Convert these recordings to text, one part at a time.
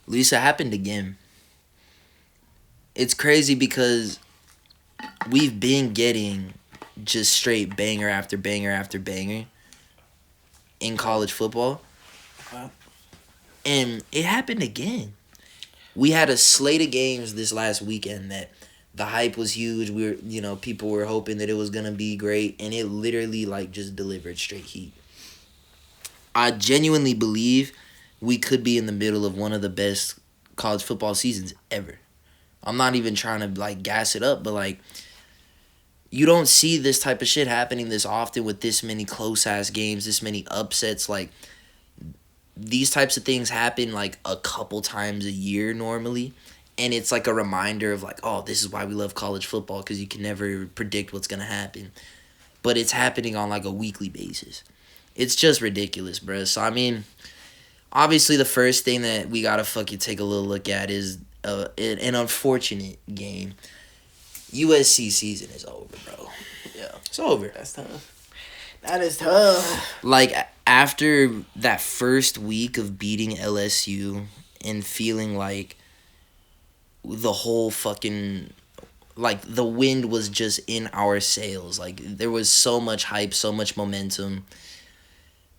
Lisa, happened again. It's crazy because we've been getting just straight banger after banger after banger in college football. And it happened again. We had a slate of games this last weekend that the hype was huge. People were hoping that it was going to be great, and it literally just delivered straight heat. I genuinely believe we could be in the middle of one of the best college football seasons ever. I'm not even trying to gas it up, but you don't see this type of shit happening this often with this many close ass games, this many upsets. These types of things happen a couple times a year normally, and it's a reminder of oh, this is why we love college football, because you can never predict what's gonna happen, but it's happening on a weekly basis. It's just ridiculous, bro. So I mean, obviously the first thing that we gotta fucking take a little look at is an unfortunate game. USC season is over, bro. Yeah, it's over. That's tough. That is tough. After that first week of beating LSU and feeling the whole fucking the wind was just in our sails. There was so much hype, so much momentum.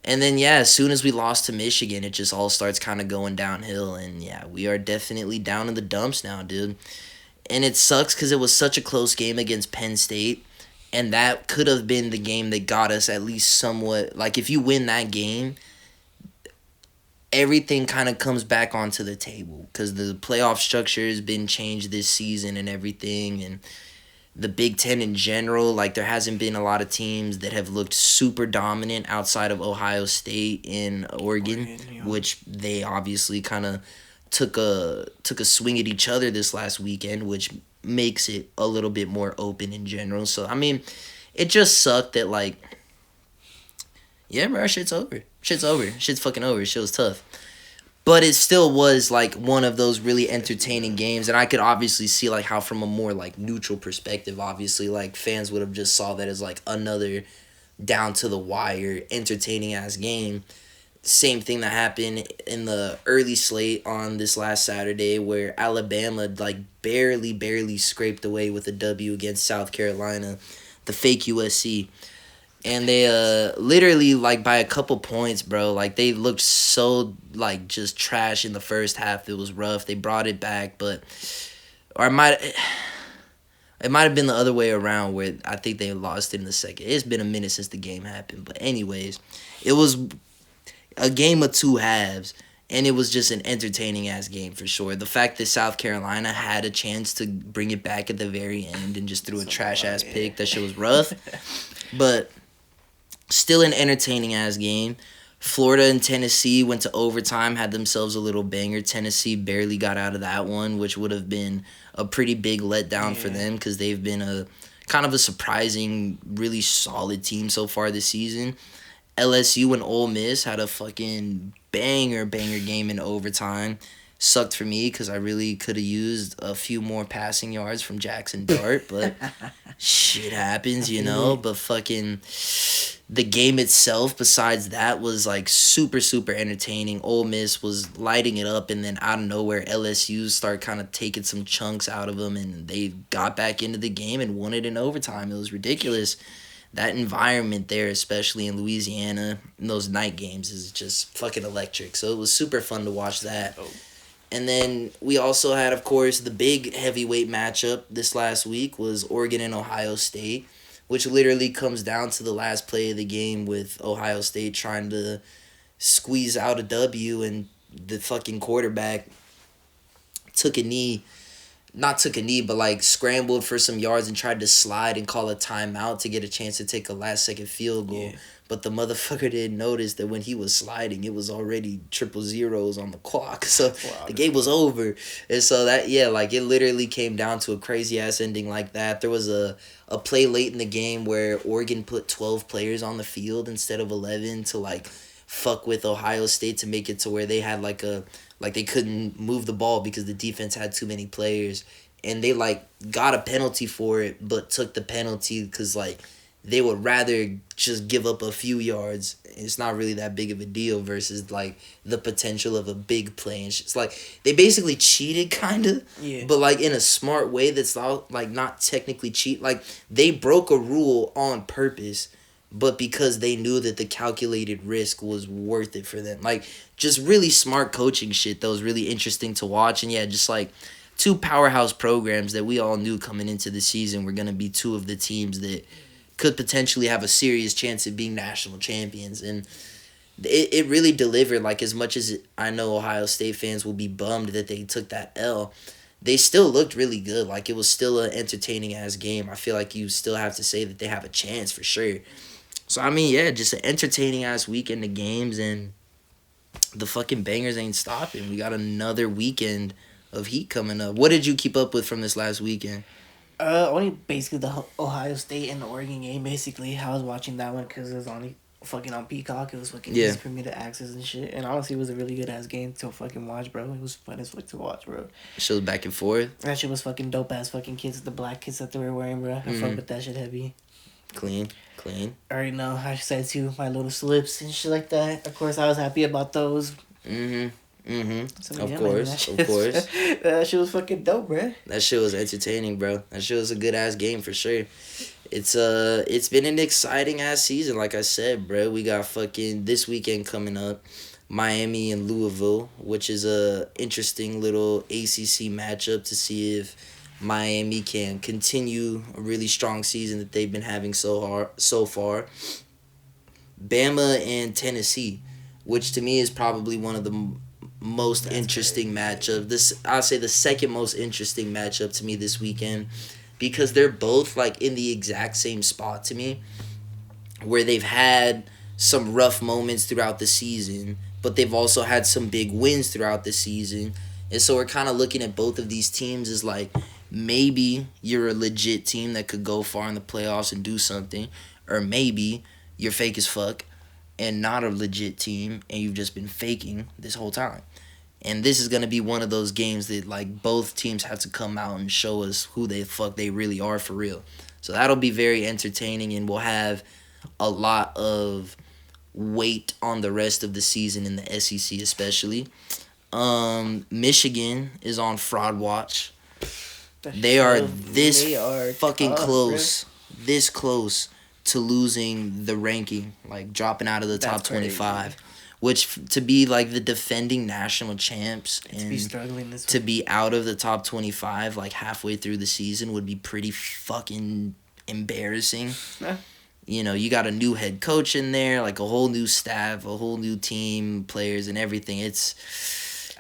And then as soon as we lost to Michigan, it just all starts kind of going downhill, and we are definitely down in the dumps now, dude. And it sucks because it was such a close game against Penn State. And that could have been the game that got us at least somewhat. If you win that game, everything kind of comes back onto the table. Because the playoff structure has been changed this season and everything. And the Big Ten in general, there hasn't been a lot of teams that have looked super dominant outside of Ohio State and Oregon. Which they obviously kind of took a swing at each other this last weekend, which makes it a little bit more open in general. So, I mean, it just sucked that, bro, shit's over. Shit's fucking over. Shit was tough. But it still was, one of those really entertaining games. And I could obviously see, how from a more, neutral perspective, obviously, fans would have just saw that as, another down-to-the-wire, entertaining-ass game. Same thing that happened in the early slate on this last Saturday, where Alabama barely scraped away with a W against South Carolina, the fake USC. And they literally by a couple points, bro, they looked so just trash in the first half. It was rough. They brought it back, it might have been the other way around, where I think they lost it in the second. It's been a minute since the game happened, but anyways, it was a game of two halves, and it was just an entertaining-ass game for sure. The fact that South Carolina had a chance to bring it back at the very end and just threw a trash-ass pick, that shit was rough. But still an entertaining-ass game. Florida and Tennessee went to overtime, had themselves a little banger. Tennessee barely got out of that one, which would have been a pretty big letdown for them, because they've been a kind of a surprising, really solid team so far this season. LSU and Ole Miss had a fucking banger game in overtime. Sucked for me because I really could have used a few more passing yards from Jackson Dart, but shit happens, But fucking the game itself, besides that, was super, super entertaining. Ole Miss was lighting it up, and then out of nowhere, LSU start kind of taking some chunks out of them, and they got back into the game and won it in overtime. It was ridiculous. That environment there, especially in Louisiana, in those night games, is just fucking electric. So it was super fun to watch that. Oh. And then we also had, of course, the big heavyweight matchup this last week was Oregon and Ohio State, which literally comes down to the last play of the game with Ohio State trying to squeeze out a W, and the fucking quarterback scrambled for some yards and tried to slide and call a timeout to get a chance to take a last-second field goal. Yeah. But the motherfucker didn't notice that when he was sliding, it was already 000 on the clock. So the game was over. And so that, it literally came down to a crazy-ass ending like that. There was a play late in the game where Oregon put 12 players on the field instead of 11 to, fuck with Ohio State to make it to where they had, they couldn't move the ball because the defense had too many players. And they, got a penalty for it, but took the penalty because, they would rather just give up a few yards. It's not really that big of a deal versus like the potential of a big play. And it's like they basically cheated kind of, but like in a smart way that's not, like not technically cheat. Like they broke a rule on purpose, but because they knew that the calculated risk was worth it for them. Like just really smart coaching shit that was really interesting to watch. And yeah, just like two powerhouse programs that we all knew coming into the season were going to be two of the teams that could potentially have a serious chance at being national champions. And it really delivered. Like, as much as I know Ohio State fans will be bummed that they took that L, they still looked really good. Like, it was still an entertaining-ass game. I feel like you still have to say that they have a chance for sure. So, I mean, yeah, just an entertaining-ass weekend of games, and the fucking bangers ain't stopping. We got another weekend of heat coming up. What did you keep up with from this last weekend? Only basically the Ohio State and the Oregon game. Basically, I was watching that one because it was on fucking on Peacock. It was fucking easy for me to access and shit. And honestly, it was a really good ass game to fucking watch, bro. It was fun as fuck to watch, bro. Shit was back and forth. That shit was fucking dope ass fucking kids, the black kids that they were wearing, bro. I fuck with that shit heavy. Clean. I already know. I said too, my little slips and shit like that. Of course, I was happy about those. So, of course. That shit was fucking dope, bro. That shit was entertaining, bro. That shit was a good ass game for sure. It's been an exciting ass season, like I said, bro. We got fucking this weekend coming up, Miami and Louisville, which is a interesting little ACC matchup to see if Miami can continue a really strong season that they've been having so far. Bama and Tennessee, which to me is probably one of the most interesting matchup. I'll say the second most interesting matchup to me this weekend, because they're both like in the exact same spot to me, where they've had some rough moments throughout the season, but they've also had some big wins throughout the season. And so we're kind of looking at both of these teams as like, maybe you're a legit team that could go far in the playoffs and do something, or maybe you're fake as fuck and not a legit team, and you've just been faking this whole time. And this is going to be one of those games that, like, both teams have to come out and show us who the fuck they really are for real. So that'll be very entertaining, and we'll have a lot of weight on the rest of the season in the SEC especially. Michigan is on fraud watch. They are fucking close. Bro. This close to losing the ranking, like dropping out of the top 25, which to be like the defending national champs and to be out of the top 25 like halfway through the season would be pretty fucking embarrassing. You know, you got a new head coach in there, like a whole new staff, a whole new team, players and everything.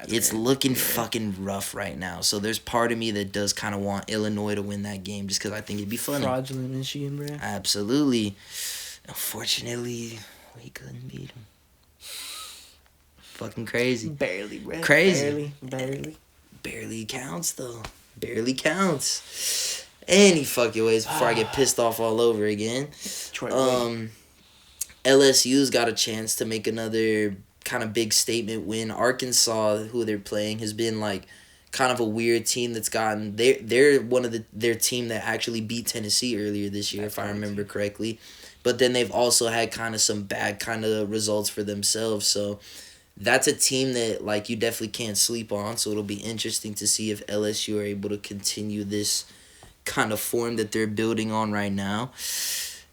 It's looking fucking rough right now. So there's part of me that does kind of want Illinois to win that game just because I think it'd be funny. Fraudulent Michigan, bro. Absolutely. Unfortunately, we couldn't beat them. Fucking crazy. Barely, bro. Crazy. Barely. Barely counts, though. Barely counts. Any fucking ways before I get pissed off all over again. LSU's got a chance to make another kind of big statement win. Arkansas, who they're playing, has been like kind of a weird team that's gotten they're one of their team that actually beat Tennessee earlier this year, if I remember correctly. But then they've also had kind of some bad kind of results for themselves. So that's a team that like you definitely can't sleep on. So it'll be interesting to see if LSU are able to continue this kind of form that they're building on right now.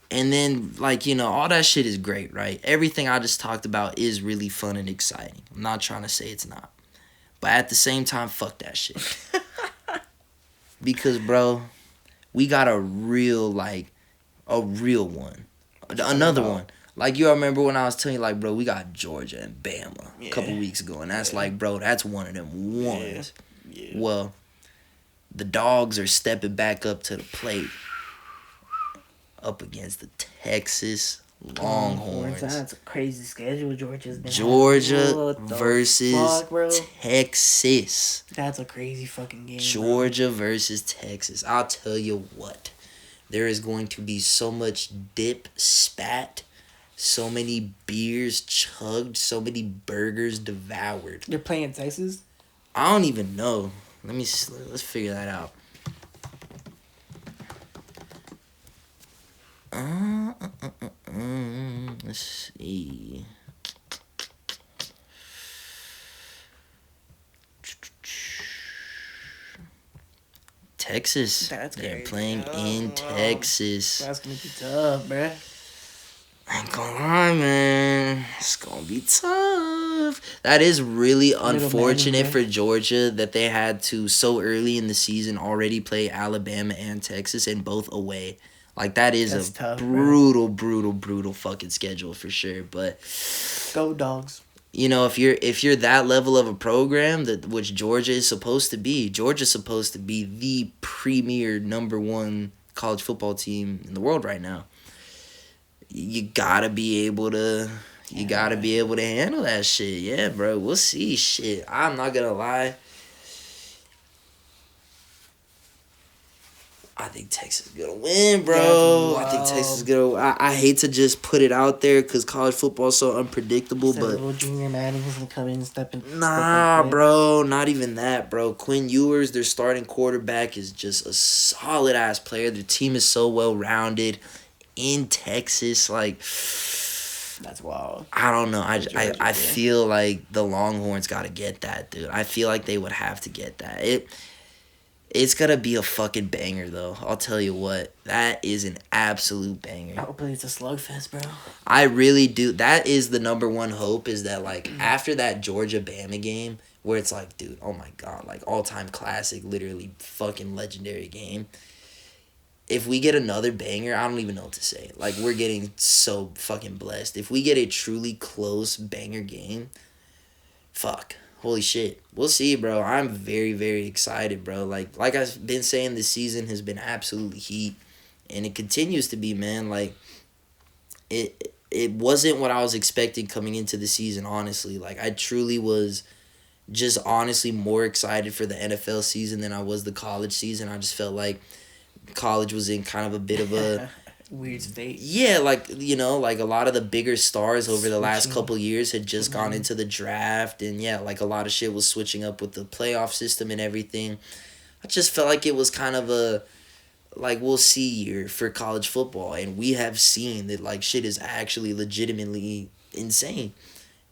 And then, like, you know, all that shit is great, right? Everything I just talked about is really fun and exciting. I'm not trying to say it's not. But at the same time, fuck that shit. Because, bro, we got a real one. Another one. Like, you remember when I was telling you, like, bro, we got Georgia and Bama a couple weeks ago. And that's like, bro, that's one of them ones. Yeah. Well, the dogs are stepping back up to the plate. Up against the Texas Longhorns. That's a crazy schedule Georgia versus Texas. That's a crazy fucking game. Georgia versus Texas. I'll tell you what. There is going to be so much dip spat, so many beers chugged, so many burgers devoured. They're playing Texas? I don't even know. Let's figure that out. Let's see. Texas. They're playing in Texas. That's gonna be tough, bruh. I ain't gonna lie, man. It's gonna be tough. That is really unfortunate for Georgia that they had to so early in the season already play Alabama and Texas and both away. Like that is a tough, brutal fucking schedule for sure. But go Dogs. You know, if you're that level of a program that which Georgia is supposed to be, Georgia's supposed to be the premier #1 college football team in the world right now. You gotta be able to handle that shit. Yeah, bro. We'll see. Shit. I'm not gonna lie. I think Texas is gonna win, bro. I think Texas is gonna. I hate to just put it out there because college football is so unpredictable, but little Junior Madden is gonna come in and step in. Bro. Not even that, bro. Quinn Ewers, their starting quarterback, is just a solid ass player. Their team is so well rounded. In Texas, like that's wild. I don't know. I feel like the Longhorns got to get that, dude. I feel like they would have to get that. It's gonna be a fucking banger, though. I'll tell you what. That is an absolute banger. Hopefully it's a slugfest, bro. I really do. That is the #1 hope. Is that like after that Georgia Bama game where it's like, dude, oh my god, like all-time classic, literally fucking legendary game. If we get another banger, I don't even know what to say. Like, we're getting so fucking blessed. If we get a truly close banger game, fuck. Holy shit. We'll see, bro. I'm very, very excited, bro. Like I've been saying, this season has been absolutely heat. And it continues to be, man. Like, it wasn't what I was expecting coming into the season, honestly. Like, I truly was just honestly more excited for the NFL season than I was the college season. I just felt like college was in kind of a bit of a weird state. Yeah, like, you know, like a lot of the bigger stars over the last couple years had just gone into the draft, and yeah, like a lot of shit was switching up with the playoff system and everything. I just felt like it was kind of a like we'll see year for college football, and we have seen that like shit is actually legitimately insane.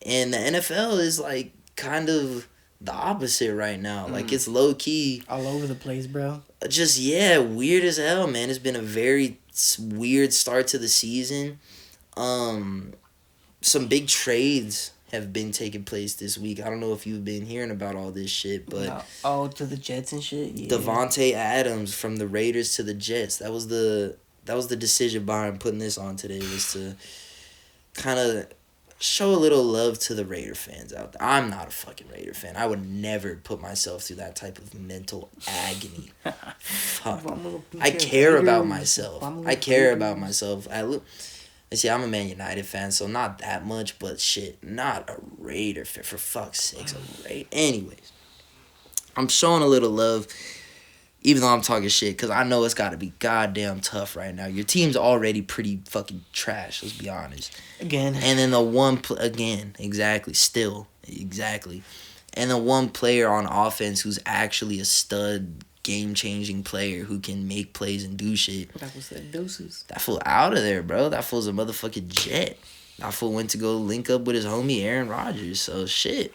And the NFL is like kind of the opposite right now. Like it's low key all over the place, bro. Just weird as hell, man. It's been a very weird start to the season. Some big trades have been taking place this week. I don't know if you've been hearing about all this shit, but to the Jets and shit. Yeah. Devontae Adams from the Raiders to the Jets. That was the decision behind putting this on today, was to kind of show a little love to the Raider fans out there. I'm not a fucking Raider fan. I would never put myself through that type of mental agony. Fuck. I care about myself. See, I'm a Man United fan, so not that much, but shit, not a Raider fan. For fuck's sakes, a Raider. Anyways, I'm showing a little love, even though I'm talking shit, because I know it's got to be goddamn tough right now. Your team's already pretty fucking trash, let's be honest. Again. And then the one... Exactly. And the one player on offense who's actually a stud, game-changing player who can make plays and do shit. That was the deuces. That fool out of there, bro. That fool's a motherfucking jet. That fool went to go link up with his homie Aaron Rodgers, so shit.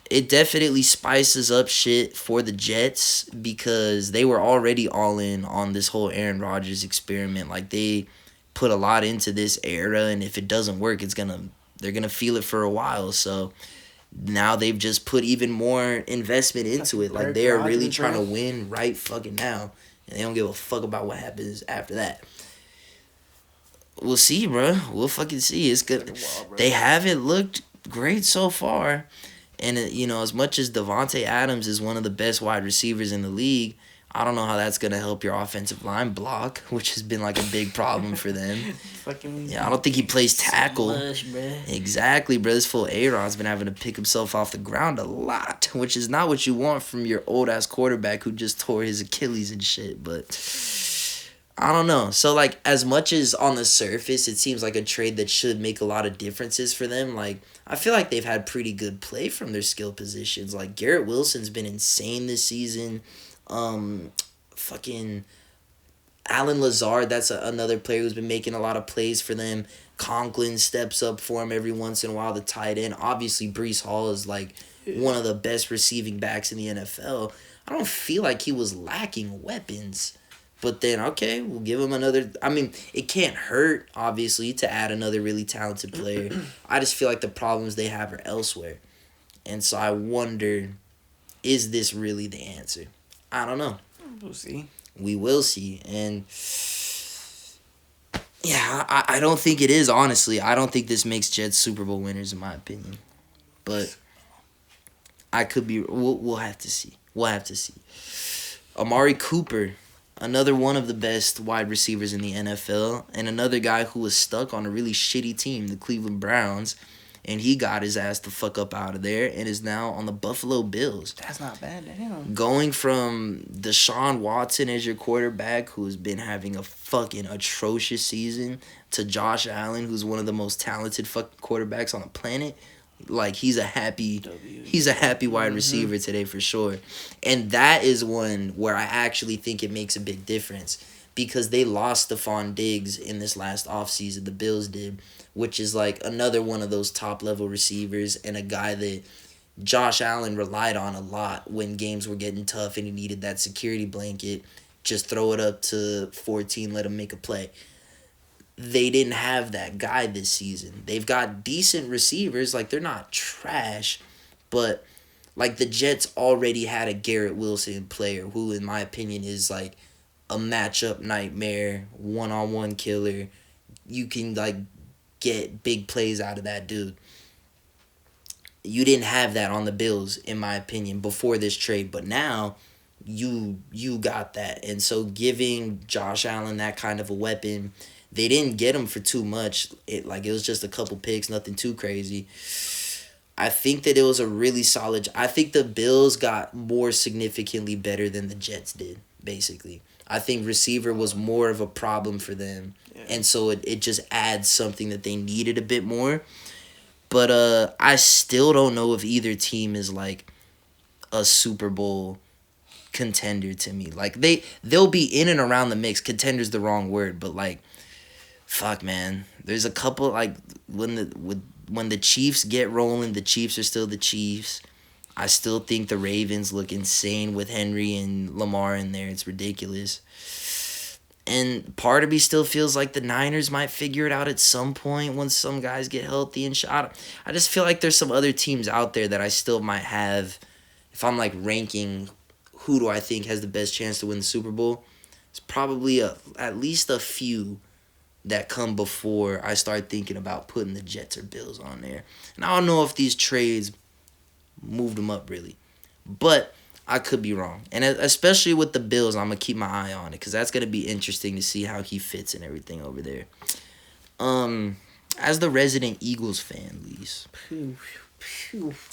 It definitely spices up shit for the Jets because they were already all in on this whole Aaron Rodgers experiment. Like, they put a lot into this era, and if it doesn't work, they're gonna feel it for a while. So now they've just put even more investment into it. Like, they are really trying to win right fucking now, and they don't give a fuck about what happens after that. We'll see, bro. We'll fucking see. It's good. They haven't looked great so far. And, you know, as much as Devontae Adams is one of the best wide receivers in the league, I don't know how that's going to help your offensive line block, which has been like a big problem for them. Yeah, I don't think he plays tackle. Exactly, bro. This fool A-Rod's been having to pick himself off the ground a lot, which is not what you want from your old-ass quarterback who just tore his Achilles and shit. But I don't know. So, like, as much as on the surface it seems like a trade that should make a lot of differences for them, like, I feel like they've had pretty good play from their skill positions. Like, Garrett Wilson's been insane this season. Alan Lazard, that's another player who's been making a lot of plays for them. Conklin steps up for him every once in a while, the tight end. Obviously, Breece Hall is like one of the best receiving backs in the NFL. I don't feel like he was lacking weapons. But then, okay, we'll give him another. I mean, it can't hurt, obviously, to add another really talented player. I just feel like the problems they have are elsewhere. And so I wonder, is this really the answer? I don't know. We'll see. We will see. And yeah, I don't think it is, honestly. I don't think this makes Jets Super Bowl winners, in my opinion. But I could be. We'll have to see. We'll have to see. Amari Cooper, another one of the best wide receivers in the NFL, and another guy who was stuck on a really shitty team, the Cleveland Browns, and he got his ass the fuck up out of there and is now on the Buffalo Bills. That's not bad to him. Going from Deshaun Watson as your quarterback, who's been having a fucking atrocious season, to Josh Allen, who's one of the most talented fucking quarterbacks on the planet. Like, he's a happy wide receiver today for sure. And that is one where I actually think it makes a big difference, because they lost Stephon Diggs in this last offseason, the Bills did, which is like another one of those top-level receivers and a guy that Josh Allen relied on a lot when games were getting tough and he needed that security blanket. Just throw it up to 14, let him make a play. They didn't have that guy this season. They've got decent receivers. Like, they're not trash, but like the Jets already had a Garrett Wilson player who, in my opinion, is like a matchup nightmare, one-on-one killer. You can like get big plays out of that dude. You didn't have that on the Bills, in my opinion, before this trade, but now you got that. And so giving Josh Allen that kind of a weapon, they didn't get him for too much. It was just a couple picks, nothing too crazy. I think that it was a really solid. I think the Bills got more significantly better than the Jets did, basically. I think receiver was more of a problem for them. Yeah. And so it just adds something that they needed a bit more. But I still don't know if either team is like a Super Bowl contender to me. Like, they'll be in and around the mix. Contender's the wrong word, but like, fuck, man. There's a couple, like, when the Chiefs get rolling, the Chiefs are still the Chiefs. I still think the Ravens look insane with Henry and Lamar in there. It's ridiculous. And part of me still feels like the Niners might figure it out at some point once some guys get healthy and shot. I just feel like there's some other teams out there that I still might have. If I'm like ranking who do I think has the best chance to win the Super Bowl, it's probably at least a few that come before I start thinking about putting the Jets or Bills on there. And I don't know if these trades moved them up really, but I could be wrong. And especially with the Bills, I'm going to keep my eye on it because that's going to be interesting to see how he fits and everything over there. As the resident Eagles fan, Lise,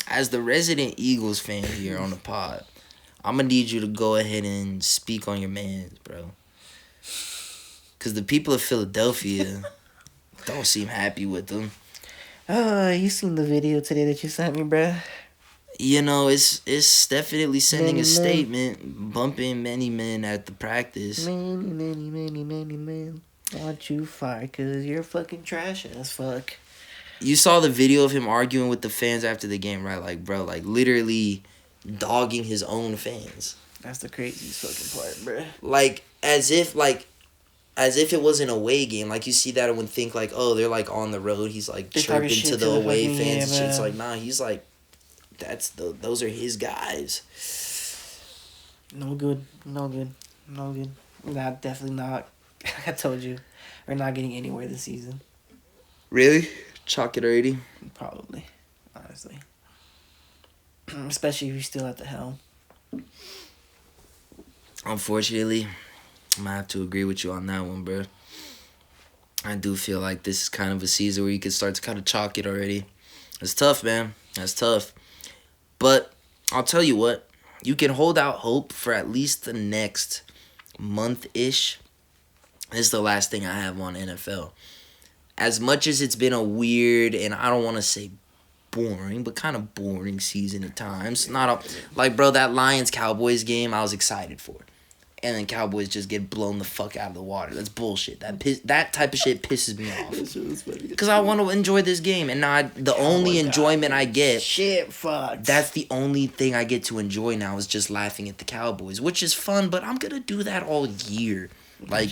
as the resident Eagles fan here on the pod, I'm going to need you to go ahead and speak on your mans, bro. Because the people of Philadelphia don't seem happy with them. You seen the video today that you sent me, bruh? You know, it's definitely sending a statement, bumping many men at the practice. Many men want you fired because you're fucking trash as fuck. You saw the video of him arguing with the fans after the game, right? Like, bro, like, literally dogging his own fans. That's the craziest fucking part, bruh. Like, as if it was an away game. Like, you see that and think, like, oh, they're, like, on the road. He's, like, chirping to the away fans and shit. It's like, nah, he's, like, those are his guys. No good. Not definitely not. Like I told you, we're not getting anywhere this season. Really? Chalk it already? Probably, honestly. Especially if you're still at the helm. Unfortunately, I'm gonna have to agree with you on that one, bro. I do feel like this is kind of a season where you can start to kind of chalk it already. It's tough, man. That's tough. But I'll tell you what, you can hold out hope for at least the next month-ish. This is the last thing I have on NFL. As much as it's been a weird, and I don't want to say boring, but kind of boring season at times. Bro, that Lions-Cowboys game I was excited for. and then Cowboys just get blown the fuck out of the water. That's bullshit. That type of shit pisses me off. Because I want to enjoy this game, and now the only enjoyment I get... Shit, fuck. That's the only thing I get to enjoy now is just laughing at the Cowboys, which is fun, but I'm going to do that all year. Like,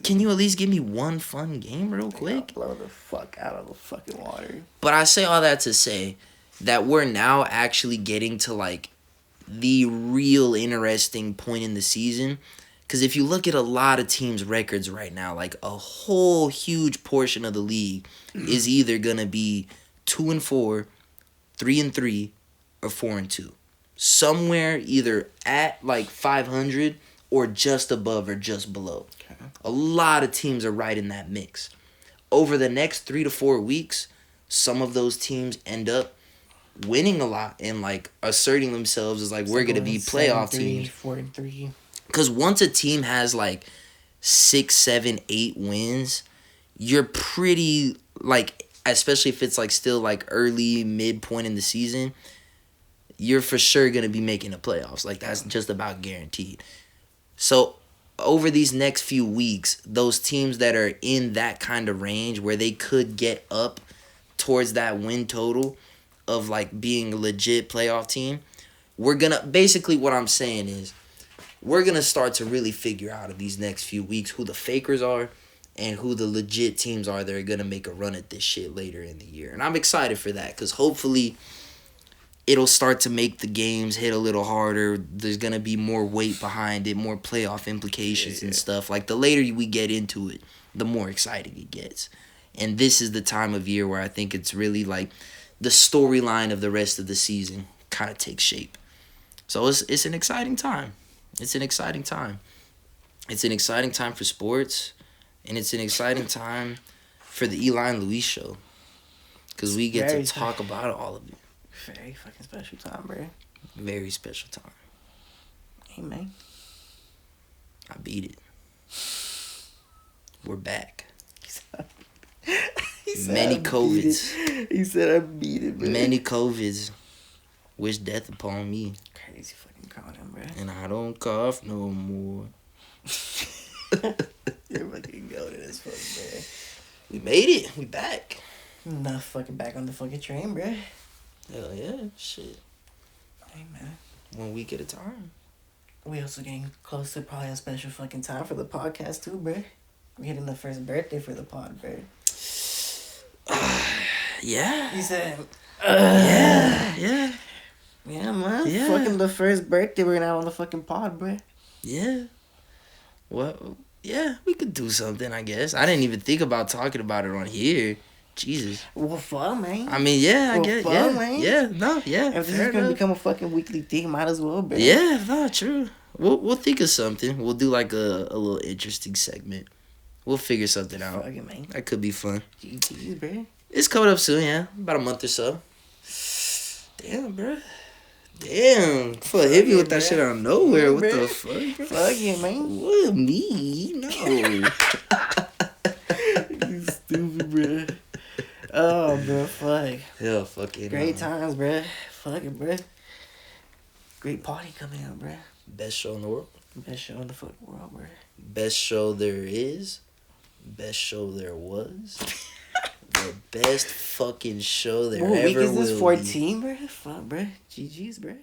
can you at least give me one fun game real quick? Blow the fuck out of the fucking water. But I say all that to say that we're now actually getting to, like, the real interesting point in the season. Because if you look at a lot of teams' records right now, like, a whole huge portion of the league is either going to be 2-4, 3-3, or 4-2. Somewhere either at, like, 500 or just above or just below. Okay. A lot of teams are right in that mix. Over the next 3 to 4 weeks, some of those teams end up winning a lot and, like, asserting themselves as, like, we're going to be playoff teams. 4-3. Because once a team has, like, 6, 7, 8 wins, you're pretty, like, especially if it's, like, still, like, early, midpoint in the season, you're for sure going to be making the playoffs. Like, that's just about guaranteed. So, over these next few weeks, those teams that are in that kind of range where they could get up towards that win total of, like, being a legit playoff team, we're going to... Basically, what I'm saying is we're going to start to really figure out in these next few weeks who the fakers are and who the legit teams are that are going to make a run at this shit later in the year. And I'm excited for that because hopefully it'll start to make the games hit a little harder. There's going to be more weight behind it, more playoff implications and stuff. Like, the later we get into it, the more exciting it gets. And this is the time of year where I think it's really, like, the storyline of the rest of the season kind of takes shape. So it's an exciting time. It's an exciting time. It's an exciting time for sports, and it's an exciting time for the Eli and Luis Show. Because we get to talk about all of it. Very fucking special time, bro. Very special time. Hey, man. I beat it. We're back. Many COVIDs. He said I beat it, bro. Many COVIDs wish death upon me. Crazy fucking calling, bro. And I don't cough no more. You're fucking goated as fuck, bro. We made it. We back. Not fucking back on the fucking train, bro. Hell yeah, shit. Hey, man. 1 week at a time. We also getting close to probably a special fucking time for the podcast, too, bro. We're hitting the first birthday for the pod, bro. Yeah. He said, Yeah, man. Yeah. Fucking the first birthday we're gonna have on the fucking pod, bro. Yeah. Well, yeah, we could do something, I guess. I didn't even think about talking about it on here. Jesus. Well, fuck, man. I mean, yeah, I get it. Yeah, man. yeah, no, yeah. If this is gonna become a fucking weekly thing, might as well, bro. Yeah, no, true. We'll think of something. We'll do like a little interesting segment. We'll figure something out. Fuck it, man. That could be fun. GG's, bro. It's coming up soon, yeah. About a month or so. Damn, bro. Damn. Fuck, hit me with that shit out of nowhere. What the fuck, bro? Fuck it, man. What, me? No. You stupid, bro. Oh, bro, fuck. Hell, fuck it. Great times, bro. Fuck it, bro. Great party coming up, bro. Best show in the world. Best show in the fucking world, bro. Best show there is. Best show there was. The best fucking show there ever will be. What week is this? 14, bro? Fuck, bro. GG's, bro.